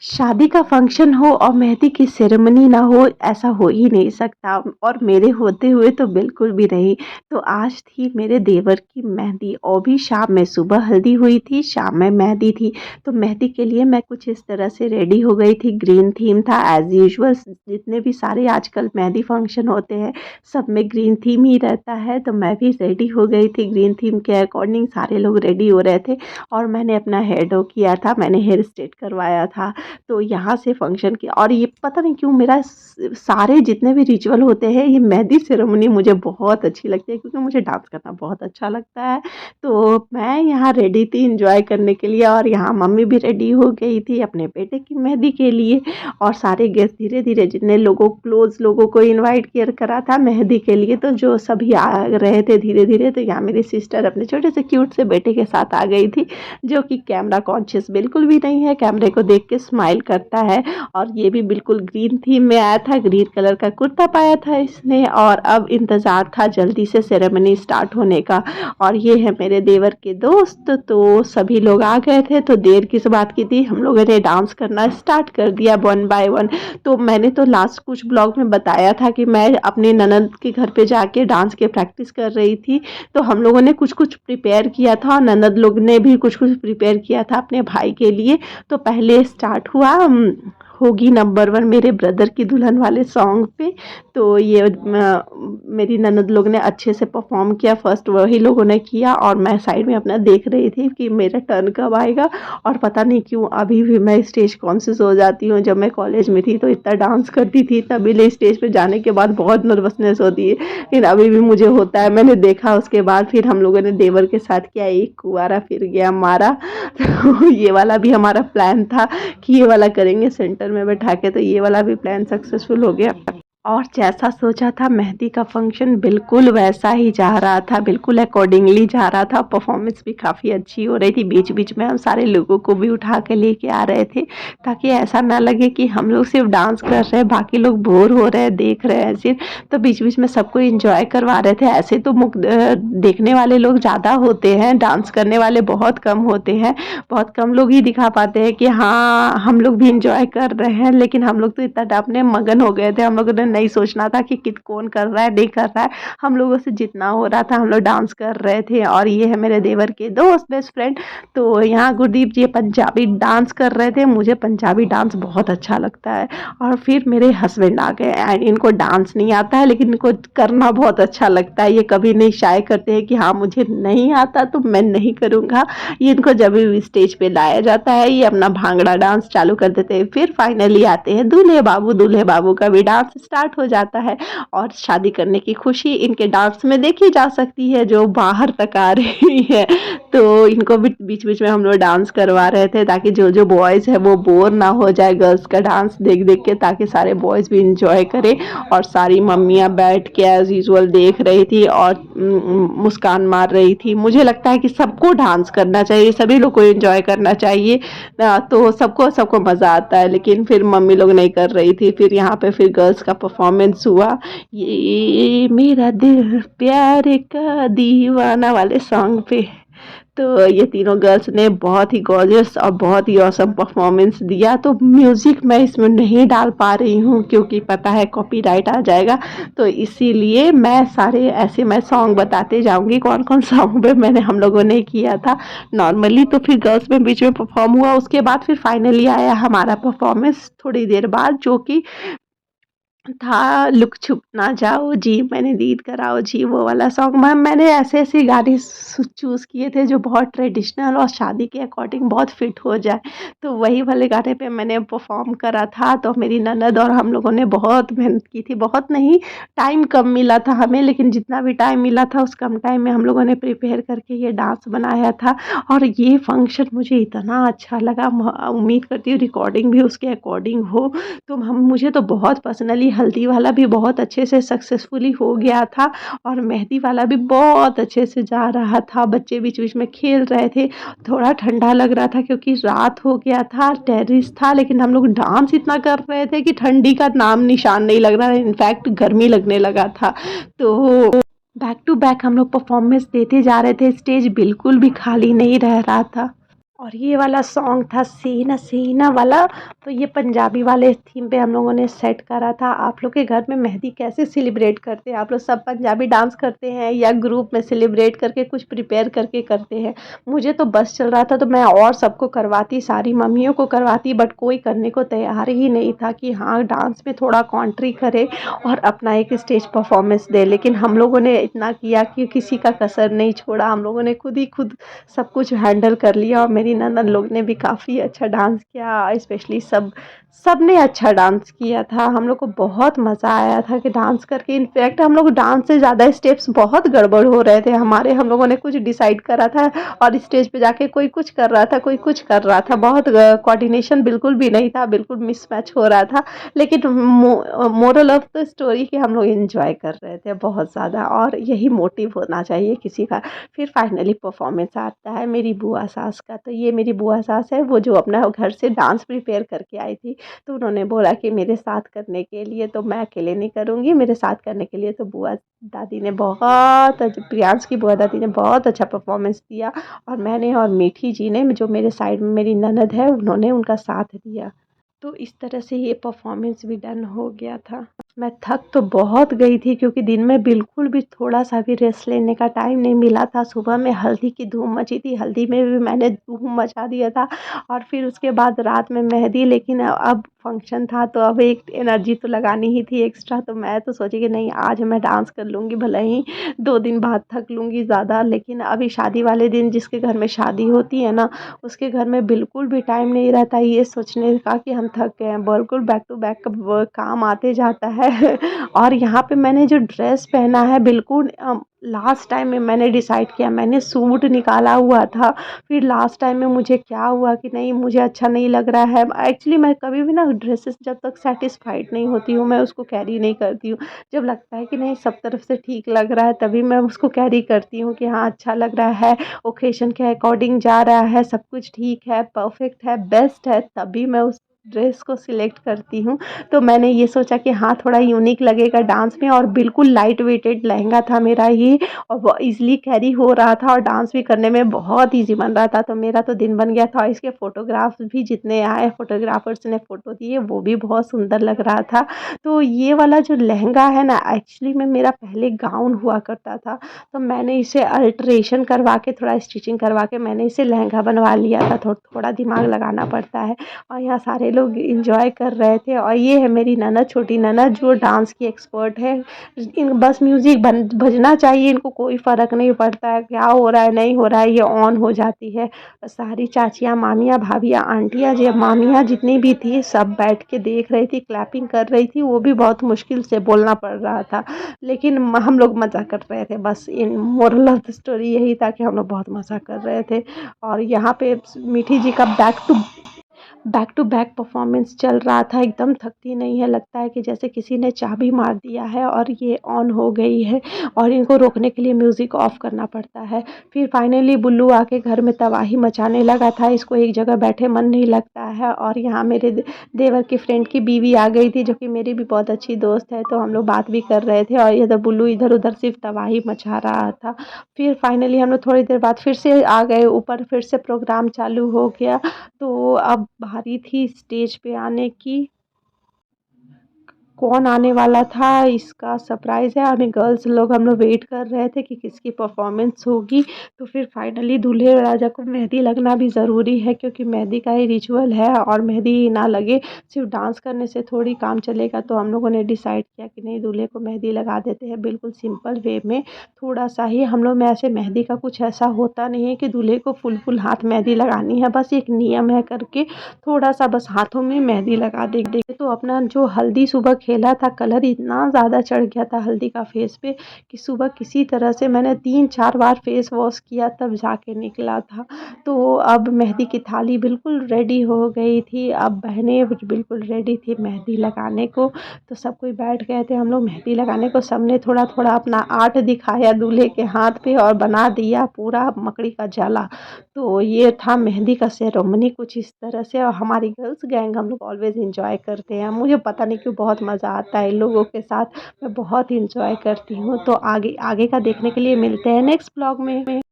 शादी का फंक्शन हो और मेहंदी की सेरेमनी ना हो, ऐसा हो ही नहीं सकता और मेरे होते हुए तो बिल्कुल भी नहीं। तो आज थी मेरे देवर की मेहंदी और भी शाम में, सुबह हल्दी हुई थी, शाम में मेहंदी थी। तो मेहंदी के लिए मैं कुछ इस तरह से रेडी हो गई थी। ग्रीन थीम था एज़ यूजुअल, जितने भी सारे आजकल मेहंदी फंक्शन होते हैं, सब में ग्रीन थीम ही रहता है। तो मैं भी रेडी हो गई थी ग्रीन थीम के अकॉर्डिंग, सारे लोग रेडी हो रहे थे और मैंने अपना हेयर डो किया था, मैंने हेयर स्ट्रेट करवाया था। तो यहाँ से फंक्शन की, और ये पता नहीं क्यों मेरा सारे जितने भी रिचुअल होते हैं, ये मेहंदी सेरेमनी मुझे बहुत अच्छी लगती है क्योंकि मुझे डांस करना बहुत अच्छा लगता है। तो मैं यहाँ रेडी थी इंजॉय करने के लिए और यहाँ मम्मी भी रेडी हो गई थी अपने बेटे की मेहंदी के लिए। और सारे गेस्ट धीरे धीरे, जितने लोगों क्लोज लोगों को इनवाइट किया करा था मेहंदी के लिए, तो जो सभी आ रहे थे धीरे धीरे। तो यहाँ मेरी सिस्टर अपने छोटे से क्यूट से बेटे के साथ आ गई थी, जो कि कैमरा कॉन्शियस बिल्कुल भी नहीं है, कैमरे को देख के स्माइल करता है। और ये भी बिल्कुल ग्रीन थीम में आया था, ग्रीन कलर का कुर्ता पाया था इसने। और अब इंतज़ार था जल्दी से सेरेमनी स्टार्ट होने का। और ये है मेरे देवर के दोस्त, तो सभी लोग आ गए थे। तो देर किस बात की थी, हम लोगों ने डांस करना स्टार्ट कर दिया वन बाय वन। तो मैंने तो लास्ट कुछ ब्लॉग में बताया था कि मैं अपने ननद के घर पे जाके डांस की प्रैक्टिस कर रही थी। तो हम लोगों ने कुछ कुछ प्रिपेयर किया था, ननद लोग ने भी कुछ कुछ प्रिपेयर किया था अपने भाई के लिए। तो पहले स्टार्ट हुआ होगी नंबर वन मेरे ब्रदर की दुल्हन वाले सॉन्ग पे। तो ये मेरी ननद लोग ने अच्छे से परफॉर्म किया, फर्स्ट वही लोगों ने किया और मैं साइड में अपना देख रही थी कि मेरा टर्न कब आएगा। और पता नहीं क्यों अभी भी मैं स्टेज कॉन्शियस हो जाती हूँ। जब मैं कॉलेज में थी तो इतना डांस करती थी, तभी ले स्टेज पे जाने के बाद बहुत नर्वसनेस होती है, लेकिन अभी भी मुझे होता है। मैंने देखा उसके बाद फिर हम लोगों ने देवर के साथ किया, एक कुंवारा फिर गया मारा। तो ये वाला भी हमारा प्लान था कि ये वाला करेंगे सेंटर में बैठा के, तो ये वाला भी प्लान सक्सेसफुल हो गया। और जैसा सोचा था मेहंदी का फंक्शन बिल्कुल वैसा ही जा रहा था, बिल्कुल अकॉर्डिंगली जा रहा था। परफॉर्मेंस भी काफ़ी अच्छी हो रही थी। बीच बीच में हम सारे लोगों को भी उठा के लेके आ रहे थे, ताकि ऐसा ना लगे कि हम लोग सिर्फ डांस कर रहे हैं, बाकी लोग बोर हो रहे हैं देख रहे हैं सिर्फ। तो बीच बीच में सबको इंजॉय करवा रहे थे। ऐसे तो देखने वाले लोग ज़्यादा होते हैं, डांस करने वाले बहुत कम होते हैं। बहुत कम लोग ही दिखा पाते हैं कि हाँ हम लोग भी इंजॉय कर रहे हैं। लेकिन हम लोग तो इतना अपने मगन हो गए थे, हम लोगों ने नहीं सोचना था कि कित कौन कर रहा है नहीं कर रहा है। हम लोगों से जितना हो रहा था हम लोग डांस कर रहे थे। और ये है मेरे देवर के दोस्त, बेस्ट फ्रेंड। तो यहाँ गुरदीप जी पंजाबी डांस कर रहे थे, मुझे पंजाबी डांस बहुत अच्छा लगता है। और फिर मेरे हस्बैंड आ गए एंड इनको डांस नहीं आता है, लेकिन इनको करना बहुत अच्छा लगता है। ये कभी नहीं शाय करते हैं कि हाँ मुझे नहीं आता तो मैं नहीं करूँगा। ये इनको जब भी स्टेज पे लाया जाता है ये अपना भांगड़ा डांस चालू कर देते हैं। फिर फाइनली आते हैं दूल्हे बाबू, दूल्हे बाबू का भी डांस स्टार्ट हो जाता है। और शादी करने की खुशी इनके डांस में देखी जा सकती है, जो बाहर तक आ रही है। तो इनको भी बीच बीच में हम लोग डांस करवा रहे थे, ताकि जो जो बॉयज़ है वो बोर ना हो जाए गर्ल्स का डांस देख देख के, ताकि सारे बॉयज़ भी इंजॉय करें। और सारी मम्मियाँ बैठ के एज यूजुअल देख रही थी और मुस्कान मार रही थी। मुझे लगता है कि सबको डांस करना चाहिए, सभी लोग को एंजॉय करना चाहिए तो सबको सबको मज़ा आता है। लेकिन फिर मम्मी लोग नहीं कर रही थी। फिर यहाँ पे फिर गर्ल्स का परफॉर्मेंस हुआ, ये मेरा दिल प्यार का दीवाना वाले सॉन्ग पे। तो ये तीनों गर्ल्स ने बहुत ही गॉर्जियस और बहुत ही ऑसम परफॉर्मेंस दिया। तो म्यूज़िक मैं इसमें नहीं डाल पा रही हूँ क्योंकि पता है कॉपीराइट आ जाएगा। तो इसीलिए मैं सारे ऐसे मैं सॉन्ग बताते जाऊँगी कौन कौन सॉन्ग पे मैंने हम लोगों ने किया था नॉर्मली। तो फिर गर्ल्स में बीच में परफॉर्म हुआ, उसके बाद फिर फाइनली आया हमारा परफॉर्मेंस थोड़ी देर बाद, जो कि था लुक छुप ना जाओ जी मैंने दीद कराओ जी, वो वाला सॉन्ग। मैंने ऐसे ऐसे गाने चूज़ किए थे जो बहुत ट्रेडिशनल और शादी के अकॉर्डिंग बहुत फिट हो जाए। तो वही वाले गाने पे मैंने परफॉर्म करा था। तो मेरी ननद और हम लोगों ने बहुत मेहनत की थी, बहुत नहीं, टाइम कम मिला था हमें, लेकिन जितना भी टाइम मिला था उस कम टाइम में हम लोगों ने प्रिपेयर करके ये डांस बनाया था। और ये फंक्शन मुझे इतना अच्छा लगा, उम्मीद करती हूँ रिकॉर्डिंग भी उसके अकॉर्डिंग हो। तो हम मुझे तो बहुत पर्सनली हल्दी वाला भी बहुत अच्छे से सक्सेसफुली हो गया था और मेहंदी वाला भी बहुत अच्छे से जा रहा था। बच्चे बीच बीच में खेल रहे थे। थोड़ा ठंडा लग रहा था क्योंकि रात हो गया था, टेरेस था, लेकिन हम लोग डांस इतना कर रहे थे कि ठंडी का नाम निशान नहीं लग रहा था, इनफैक्ट गर्मी लगने लगा था। तो बैक टू बैक हम लोग परफॉर्मेंस देते जा रहे थे, स्टेज बिल्कुल भी खाली नहीं रह रहा था। और ये वाला सॉन्ग था सीना सीना वाला, तो ये पंजाबी वाले थीम पे हम लोगों ने सेट करा था। आप लोग के घर में मेहंदी कैसे सेलिब्रेट करते हैं? आप लोग सब पंजाबी डांस करते हैं या ग्रुप में सेलिब्रेट करके कुछ प्रिपेयर करके करते हैं? मुझे तो बस चल रहा था तो मैं और सबको करवाती, सारी मम्मियों को करवाती, बट कोई करने को तैयार ही नहीं था कि हाँ डांस में थोड़ा कॉन्ट्री करे और अपना एक स्टेज परफॉर्मेंस दे। लेकिन हम लोगों ने इतना किया कि किसी का कसर नहीं छोड़ा, हम लोगों ने खुद ही खुद सब कुछ हैंडल कर लिया। और मेरी ननद लोग ने भी काफ़ी अच्छा डांस किया, स्पेशली सब ने अच्छा डांस किया था। हम लोग को बहुत मज़ा आया था कि डांस करके। इनफैक्ट हम लोग डांस से ज़्यादा स्टेप्स बहुत गड़बड़ हो रहे थे हमारे। हम लोगों ने कुछ डिसाइड करा था और स्टेज पे जाके कोई कुछ कर रहा था, कोई कुछ कर रहा था। बहुत कोऑर्डिनेशन बिल्कुल भी नहीं था, बिल्कुल मिसमैच हो रहा था। लेकिन मोरल ऑफ द स्टोरी कि हम लोग एंजॉय कर रहे थे बहुत ज़्यादा, और यही मोटिव होना चाहिए किसी का। फिर फाइनली परफॉर्मेंस आता है मेरी बुआ सास का। तो ये मेरी बुआ सास है, वो जो अपना घर से डांस प्रिपेयर करके आई थी। तो उन्होंने बोला कि मेरे साथ करने के लिए, तो मैं अकेले नहीं करूँगी, मेरे साथ करने के लिए। तो बुआ दादी ने प्रियांश की बुआ दादी ने बहुत अच्छा परफॉर्मेंस दिया, और मैंने और मीठी जी ने, जो मेरे साइड में मेरी ननद है, उन्होंने उनका साथ दिया। तो इस तरह से ये परफॉर्मेंस भी डन हो गया था। मैं थक तो बहुत गई थी क्योंकि दिन में बिल्कुल भी थोड़ा-सा भी रेस्ट लेने का टाइम नहीं मिला था। सुबह में हल्दी की धूम मची थी, हल्दी में भी मैंने धूम मचा दिया था, और फिर उसके बाद रात में मेहंदी। लेकिन अब फंक्शन था तो अब एक एनर्जी तो लगानी ही थी एक्स्ट्रा, तो मैं तो सोची कि नहीं आज मैं डांस कर लूँगी, भले ही 2 दिन बाद थक लूँगी ज़्यादा। लेकिन अभी शादी वाले दिन जिसके घर में शादी होती है ना, उसके घर में बिल्कुल भी टाइम नहीं रहता ये सोचने का कि हम थक गए हैं। बिल्कुल बैक टू बैक काम आते जाता है। और यहाँ पे मैंने जो ड्रेस पहना है, बिल्कुल लास्ट टाइम में मैंने डिसाइड किया, मैंने सूट निकाला हुआ था। फिर लास्ट टाइम में मुझे क्या हुआ कि नहीं मुझे अच्छा नहीं लग रहा है। एक्चुअली मैं कभी भी ना ड्रेसेस जब तक सेटिस्फाइड नहीं होती हूँ, मैं उसको कैरी नहीं करती हूँ। जब लगता है कि नहीं सब तरफ से ठीक लग रहा है, तभी मैं उसको कैरी करती हूँ कि हाँ अच्छा लग रहा है, ओकेशन के अकॉर्डिंग जा रहा है, सब कुछ ठीक है, परफेक्ट है, बेस्ट है, तभी मैं उस ड्रेस को सिलेक्ट करती हूँ। तो मैंने ये सोचा कि हाँ थोड़ा यूनिक लगेगा डांस में, और बिल्कुल लाइट वेटेड लहंगा था मेरा ये, और वो ईज़िली कैरी हो रहा था और डांस भी करने में बहुत ईज़ी बन रहा था। तो मेरा तो दिन बन गया था। इसके फ़ोटोग्राफ्स भी जितने आए, फ़ोटोग्राफ़र्स ने फ़ोटो दिए, वो भी बहुत सुंदर लग रहा था। तो ये वाला जो लहंगा है ना, एक्चुअली में मेरा पहले गाउन हुआ करता था। तो मैंने इसे अल्टरेशन करवा के, थोड़ा स्टिचिंग करवा के मैंने इसे लहंगा बनवा लिया था। थोड़ा दिमाग लगाना पड़ता है। और यहाँ सारे लोग एंजॉय कर रहे थे। और ये है मेरी ननद, छोटी ननद, जो डांस की एक्सपर्ट है। इन बस म्यूज़िक बजना चाहिए, इनको कोई फ़र्क नहीं पड़ता है क्या हो रहा है नहीं हो रहा है, ये ऑन हो जाती है। सारी चाचियाँ, मामियाँ, भाभियाँ, आंटियाँ, जी मामियाँ जितनी भी थी, सब बैठ के देख रही थी, क्लैपिंग कर रही थी। वो भी बहुत मुश्किल से बोलना पड़ रहा था, लेकिन हम लोग मज़ा कर रहे थे। बस इन मोरल ऑफ द स्टोरी यही था कि हम लोग बहुत मज़ा कर रहे थे। और यहाँ पे मीठी जी का बैक टू बैक परफॉर्मेंस चल रहा था, एकदम थकती नहीं है, लगता है कि जैसे किसी ने चाबी मार दिया है और ये ऑन हो गई है, और इनको रोकने के लिए म्यूज़िक ऑफ करना पड़ता है। फिर फाइनली बुल्लू आके घर में तबाही मचाने लगा था, इसको एक जगह बैठे मन नहीं लगता है। और यहाँ मेरे देवर की फ्रेंड की बीवी आ गई थी, जो कि मेरी भी बहुत अच्छी दोस्त है, तो हम लोग बात भी कर रहे थे, और इधर बुल्लू इधर उधर सिर्फ तबाही मचा रहा था। फिर फाइनली हम लोग थोड़ी देर बाद फिर से आ गए ऊपर, फिर से प्रोग्राम चालू हो गया। तो अब बारी थी स्टेज पे आने की। कौन आने वाला था इसका सरप्राइज़ है। हमें गर्ल्स लोग हम लोग वेट कर रहे थे कि किसकी परफॉर्मेंस होगी। तो फिर फाइनली दूल्हे राजा को मेहंदी लगना भी ज़रूरी है, क्योंकि मेहंदी का ही रिचुअल है, और मेहंदी ना लगे सिर्फ डांस करने से थोड़ी काम चलेगा। तो हम लोगों ने डिसाइड किया कि नहीं दूल्हे को मेहंदी लगा देते हैं, बिल्कुल सिंपल वे में, थोड़ा सा ही। हम लोग में ऐसे मेहंदी का कुछ ऐसा होता नहीं है कि दूल्हे को फुल हाथ मेहंदी लगानी है, बस एक नियम है करके थोड़ा सा बस हाथों में मेहंदी लगा दे। तो अपना जो हल्दी सुबह खेला था, कलर इतना ज़्यादा चढ़ गया था हल्दी का फेस पे, कि सुबह किसी तरह से मैंने 3-4 बार फेस वॉश किया तब जाके निकला था। तो अब मेहंदी की थाली बिल्कुल रेडी हो गई थी। अब बहनें बिल्कुल रेडी थी मेहंदी लगाने को। तो सब कोई बैठ गए थे हम लोग मेहंदी लगाने को। सबने थोड़ा थोड़ा अपना आर्ट दिखाया दूल्हे के हाथ पे, और बना दिया पूरा मकड़ी का जाला। तो ये था मेहंदी का सेरेमनी कुछ इस तरह से। और हमारी गर्ल्स गैंग हम लोग ऑलवेज इंजॉय करते हैं। मुझे पता नहीं क्यों बहुत मज़ा आता है इन लोगों के साथ, मैं बहुत इंजॉय करती हूँ। तो आगे आगे का देखने के लिए मिलते हैं नेक्स्ट ब्लॉग में।